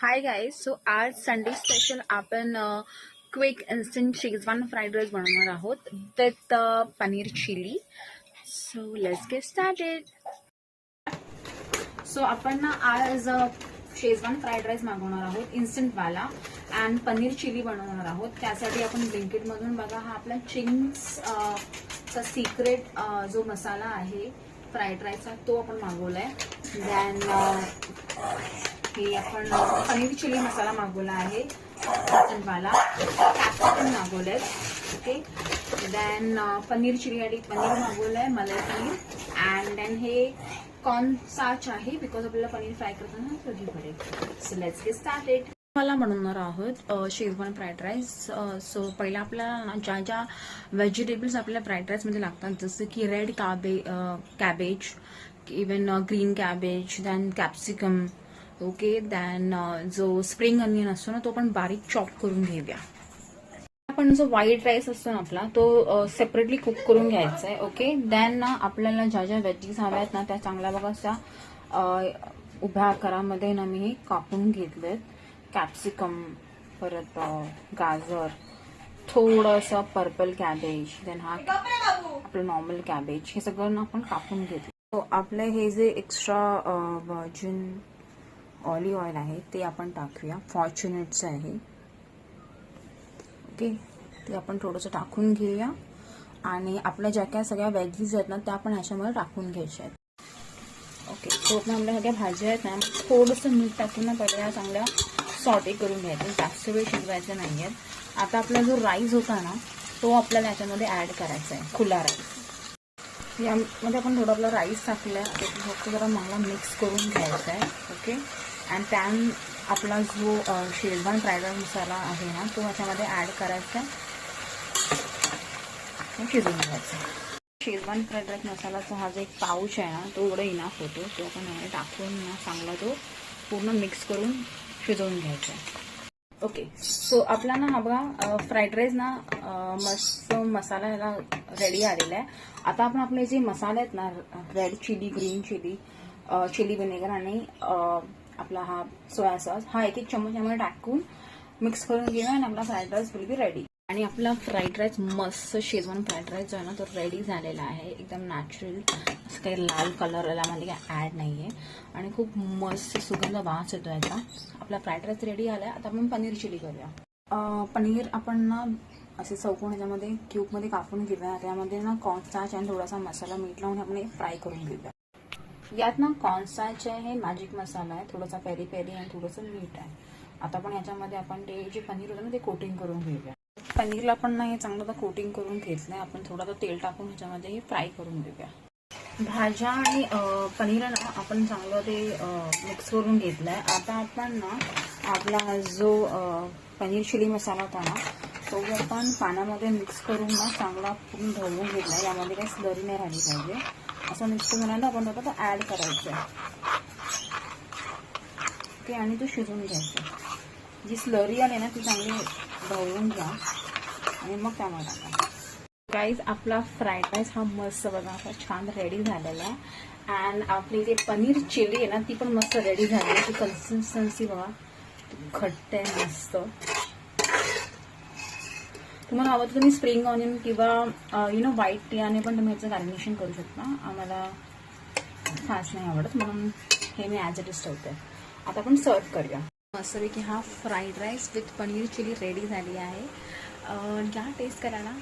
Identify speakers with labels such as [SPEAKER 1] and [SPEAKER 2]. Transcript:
[SPEAKER 1] हाय guys, so आज Sunday special आपण quick instant schezwan fried rice बनवणार आहोत with paneer chilli. So let's get started. So आपण ना आज शेजवान फ्राईड राईस मागवणार आहोत इन्स्टंटवाला अँड पनीर चिली बनवणार आहोत. त्यासाठी आपण ब्लिंकिटमधून बघा हा आपला चिंग्स चा सिक्रेट जो मसाला आहे फ्राईड राईसचा तो आपण मागवलाय. देन हे आपण पनीर चिली मसाला मागवला आहे इन्स्टंटवाला, कॅप्सिकम मागवलेत. ओके, देन पनीर चिलीसाठी पनीर मागवलंय, मलाई पनीर. अँड देन हे कॉर्नसाच आहे बिकॉज आपल्याला पनीर फ्राय करताना कधी पडेल. So let's get started. मला बनवणार आहोत शेजवान फ्राईड राईस. सो पहिला आपल्याला ज्या ज्या व्हेजिटेबल्स आपल्या फ्राईड राईसमध्ये लागतात जसं की red cabbage, even green cabbage, then capsicum. Okay, then जो स्प्रिंग अनियन असतो ना तो पण बारीक चॉप करून घेऊया. आपण जो व्हाईट राईस असतो ना आपला तो सेपरेटली कुक करून घ्यायचा आहे. ओके, देन ना आपल्याला ज्या ज्या व्हेजीज हव्या आहेत ना त्या चांगल्या बघा अशा उभ्या आकारामध्ये ना मी हे कापून घेतलेत. कॅप्सिकम, परत गाजर, थोडंसं पर्पल कॅबेज, देन हा आपलं नॉर्मल कॅबेज, हे सगळं ना आपण कापून घेतलं. आपलं हे जे एक्स्ट्रा व्हर्जिन ऑलिव्ह ऑइल आहे ते आपण टाकूया. फॉर्च्युनेटचं आहे. ओके, ते आपण थोडंसं टाकून घेऊया. आणि आपल्या ज्या काय सगळ्या व्हेजीज आहेत ना त्या आपण ह्याच्यामध्ये टाकून घ्यायच्या आहेत. ओके, तो आपल्या सगळ्या भाज्या आहेत ना थोडंसं मीठ टाकून ना पहिल्या चांगल्या सॉटे करून घ्यायचं. जास्त वेळ शिजवायचं नाही आहेत. आता आपला जो राईस होता ना तो आपल्याला याच्यामध्ये ऍड करायचा आहे, खुला राईस. यामध्ये आपण थोडं आपला राईस टाकला आहे, फक्त जरा मला मिक्स करून घ्यायचा आहे. ओके, अँड त्यान आपला जो शेजवान फ्राईड राईस मसाला आहे ना तो याच्यामध्ये ऍड करायचा आहे, शिजवून घ्यायचा. शेजवान फ्राईड राईस मसालाचा हा जो एक पाऊच आहे ना तो एवढा इनाफ होतो. तो आपण यामध्ये टाकून ना चांगला तो पूर्ण मिक्स करून शिजवून घ्यायचा आहे. ओके, सो आपला ना हा बघा फ्राईड राईस ना मस्त मसाला याला रेडी आलेला आहे. आता आपण आपले जे मसाले आहेत ना red chilli, green chilli, chilli vinegar आणि आपला हा सोया सॉस हा एक चम्मच यामध्ये टाकून मिक्स करून घेऊया आणि आपला fried rice will be ready. आणि आपला फ्राईड राईस मस्त शेजवान फ्राईड राईस जो आहे ना तो रेडी झालेला आहे. एकदम नॅचरल, असं काही लाल कलर यामध्ये काही ऍड नाहीये आणि खूप मस्त सुगंध वास येतो याचा. आपला फ्राईड राईस रेडी आलाय. आता आपण पनीर चिली करूया. पनीर आपण ना असे चौकोन ह्याच्यामध्ये क्यूबमध्ये कापून घेऊया. त्यामध्ये ना कॉर्नस्टार्च आणि थोडासा मसाला मीठ लावून आपण फ्राय करून घेऊया. यात ना कॉर्नस्टार्च आहे, मॅजिक मसाला आहे, थोडासा पेरी पेरी आणि थोडंसं मीठ आहे. आता आपण ह्याच्यामध्ये आपण ते जे पनीर होतं ना ते कोटिंग करून घेऊया. पनीरला आपण ना हे चांगलं कोटिंग करून घेतलंय. आपण थोडं तेल टाकून ह्याच्यामध्ये हे फ्राय करून घेऊया. भाज्या आणि पनीर ना आपण चांगलं ते मिक्स करून घेतलंय. आता आपण ना आपला जो पनीर चिली मसाला होता ना तो आपण पाण्यामध्ये मिक्स करून ना चांगला पूर्ण ढवळून घेतलाय. यामध्ये काही स्लरी नाही राहिली पाहिजे. असं मिक्स करून आपण तो ऍड करायचं आहे. ओके, आणि तो शिजवून घ्यायचा. जी स्लरी आली ना ती चांगली ढवळून घ्या आणि मग त्यामध्ये टाका. गाईज, आपला फ्राईड राईस हा मस्त बघा असा छान रेडी झालेला आहे. अँड आपली जे पनीर चिली आहे ना ती पण मस्त रेडी झाली आहे. कन्सिस्टन्सी बघा घट्ट आहे मस्त. तुम्हाला हवं तर तुम्ही स्प्रिंग ऑनियन किंवा व्हाईट टीयाने पण तुम्ही याचं गार्निशिंग करू शकता. आम्हाला खास नाही आवडत म्हणून हे मी ॲज इट इज ठेवते. आता आपण सर्व करूया. मस्तपैकी हा fried rice with paneer chilli ready झाली आहे. घ्या टेस्ट करायला.